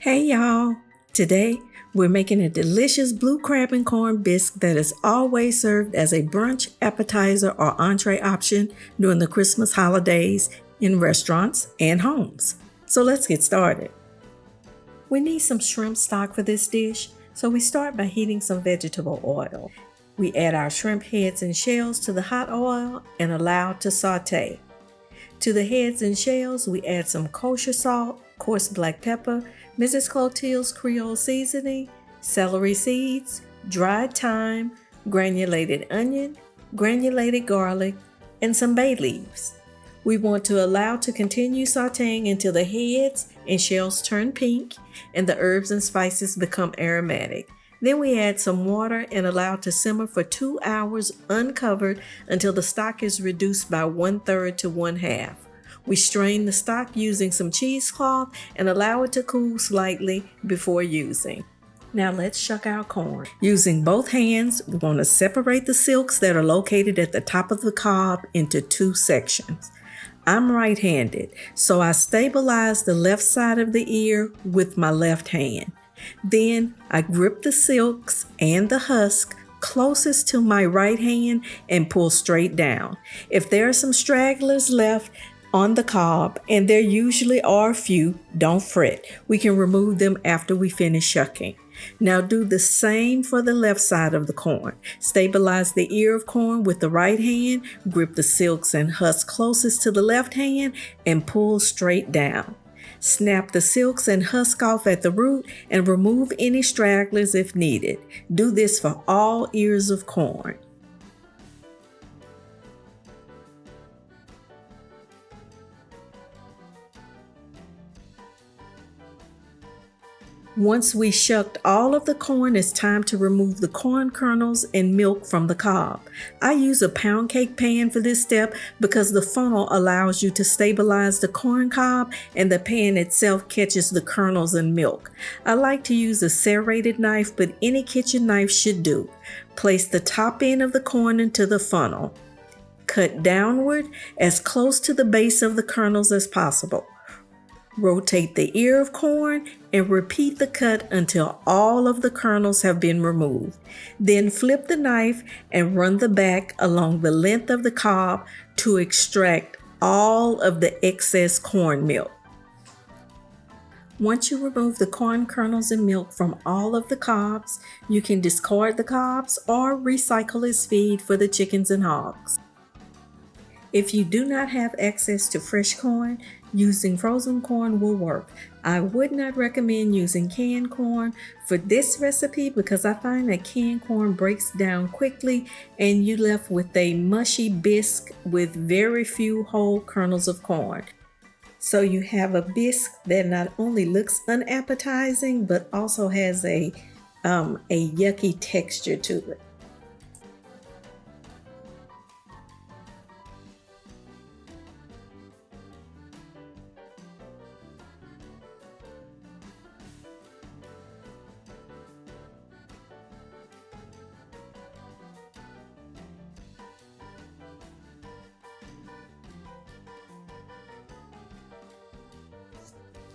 Hey y'all! Today we're making a delicious blue crab and corn bisque that is always served as a brunch, appetizer, or entree option during the Christmas holidays in restaurants and homes. So let's get started. We need some shrimp stock for this dish, so we start by heating some vegetable oil. We add our shrimp heads and shells to the hot oil and allow to saute. To the heads and shells, we add some kosher salt, coarse black pepper, Mrs. Clotilde's Creole seasoning, celery seeds, dried thyme, granulated onion, granulated garlic, and some bay leaves. We want to allow to continue sauteing until the heads and shells turn pink and the herbs and spices become aromatic. Then we add some water and allow to simmer for 2 hours uncovered until the stock is reduced by 1/3 to 1/2. We strain the stock using some cheesecloth and allow it to cool slightly before using. Now let's shuck our corn. Using both hands, we're going to separate the silks that are located at the top of the cob into 2 sections. I'm right-handed, so I stabilize the left side of the ear with my left hand. Then I grip the silks and the husk closest to my right hand and pull straight down. If there are some stragglers left on the cob, and there usually are a few, don't fret. We can remove them after we finish shucking. Now do the same for the left side of the corn. Stabilize the ear of corn with the right hand, grip the silks and husk closest to the left hand, and pull straight down. Snap the silks and husk off at the root and remove any stragglers if needed. Do this for all ears of corn. Once we shucked all of the corn, it's time to remove the corn kernels and milk from the cob. I use a pound cake pan for this step because the funnel allows you to stabilize the corn cob and the pan itself catches the kernels and milk. I like to use a serrated knife, but any kitchen knife should do. Place the top end of the corn into the funnel. Cut downward as close to the base of the kernels as possible. Rotate the ear of corn and repeat the cut until all of the kernels have been removed. Then flip the knife and run the back along the length of the cob to extract all of the excess corn milk. Once you remove the corn kernels and milk from all of the cobs, you can discard the cobs or recycle as feed for the chickens and hogs. If you do not have access to fresh corn, using frozen corn will work. I would not recommend using canned corn for this recipe because I find that canned corn breaks down quickly and you're left with a mushy bisque with very few whole kernels of corn. So you have a bisque that not only looks unappetizing but also has a yucky texture to it.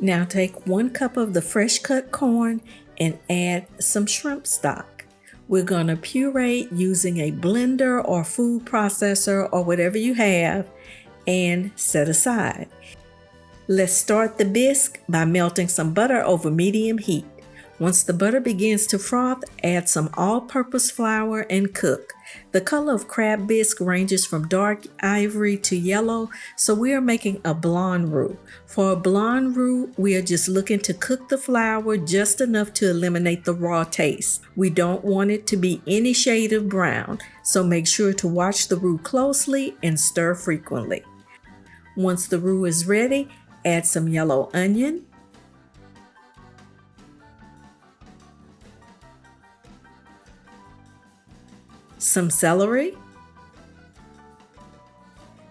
Now take 1 cup of the fresh cut corn and add some shrimp stock. We're going to puree using a blender or food processor or whatever you have and set aside. Let's start the bisque by melting some butter over medium heat. Once the butter begins to froth, add some all-purpose flour and cook. The color of crab bisque ranges from dark ivory to yellow, so we are making a blonde roux. For a blonde roux, we are just looking to cook the flour just enough to eliminate the raw taste. We don't want it to be any shade of brown, so make sure to watch the roux closely and stir frequently. Once the roux is ready, add some yellow onion, some celery,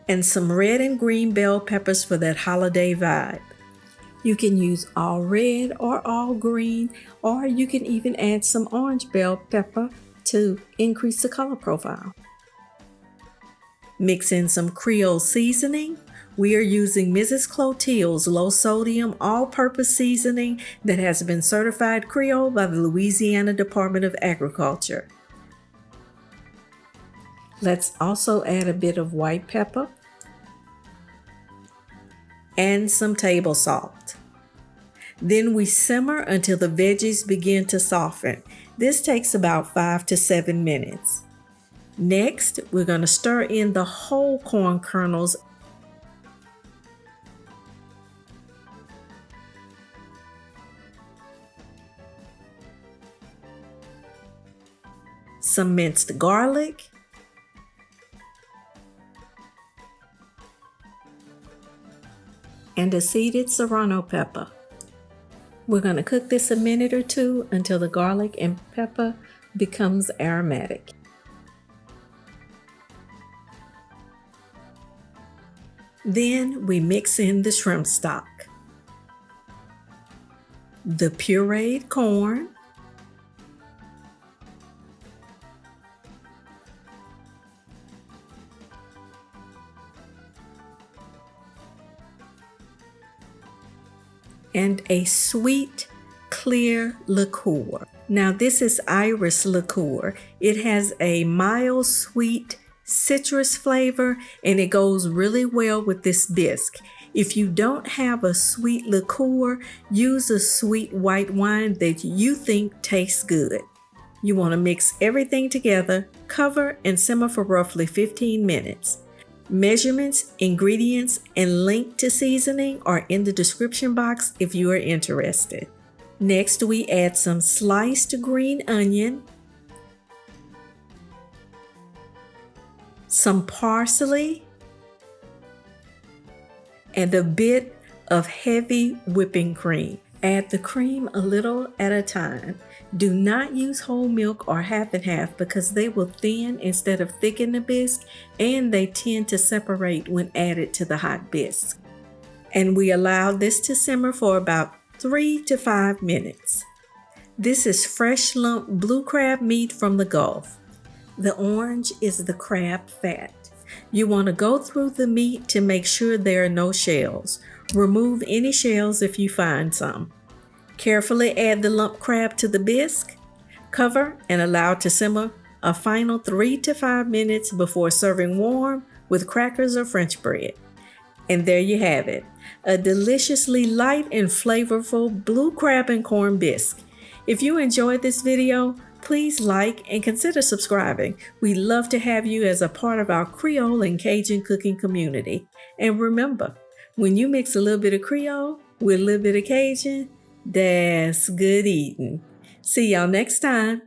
and some red and green bell peppers for that holiday vibe. You can use all red or all green, or you can even add some orange bell pepper to increase the color profile. Mix in some Creole seasoning, We are using Mrs. Clotilde's low-sodium, all-purpose seasoning that has been certified Creole by the Louisiana Department of Agriculture. Let's also add a bit of white pepper and some table salt. Then we simmer until the veggies begin to soften. This takes about 5 to 7 minutes. Next, we're going to stir in the whole corn kernels, some minced garlic, and a seeded serrano pepper. We're going to cook this a minute or two until the garlic and pepper becomes aromatic. Then we mix in the shrimp stock, the pureed corn, and a sweet, clear liqueur. Now this is Irish liqueur. It has a mild, sweet, citrus flavor, and it goes really well with this bisque. If you don't have a sweet liqueur, use a sweet white wine that you think tastes good. You want to mix everything together, cover, and simmer for roughly 15 minutes. Measurements, ingredients, and link to seasoning are in the description box if you are interested. Next, we add some sliced green onion, some parsley, and a bit of heavy whipping cream. Add the cream a little at a time. Do not use whole milk or half and half because they will thin instead of thicken the bisque, and they tend to separate when added to the hot bisque. And we allow this to simmer for about 3 to 5 minutes. This is fresh lump blue crab meat from the Gulf. The orange is the crab fat. You want to go through the meat to make sure there are no shells. Remove any shells if you find some. Carefully add the lump crab to the bisque, cover, and allow to simmer a final 3 to 5 minutes before serving warm with crackers or French bread. And there you have it, a deliciously light and flavorful blue crab and corn bisque. If you enjoyed this video, please like and consider subscribing. We'd love to have you as a part of our Creole and Cajun cooking community. And remember, when you mix a little bit of Creole with a little bit of Cajun, that's good eating. See y'all next time.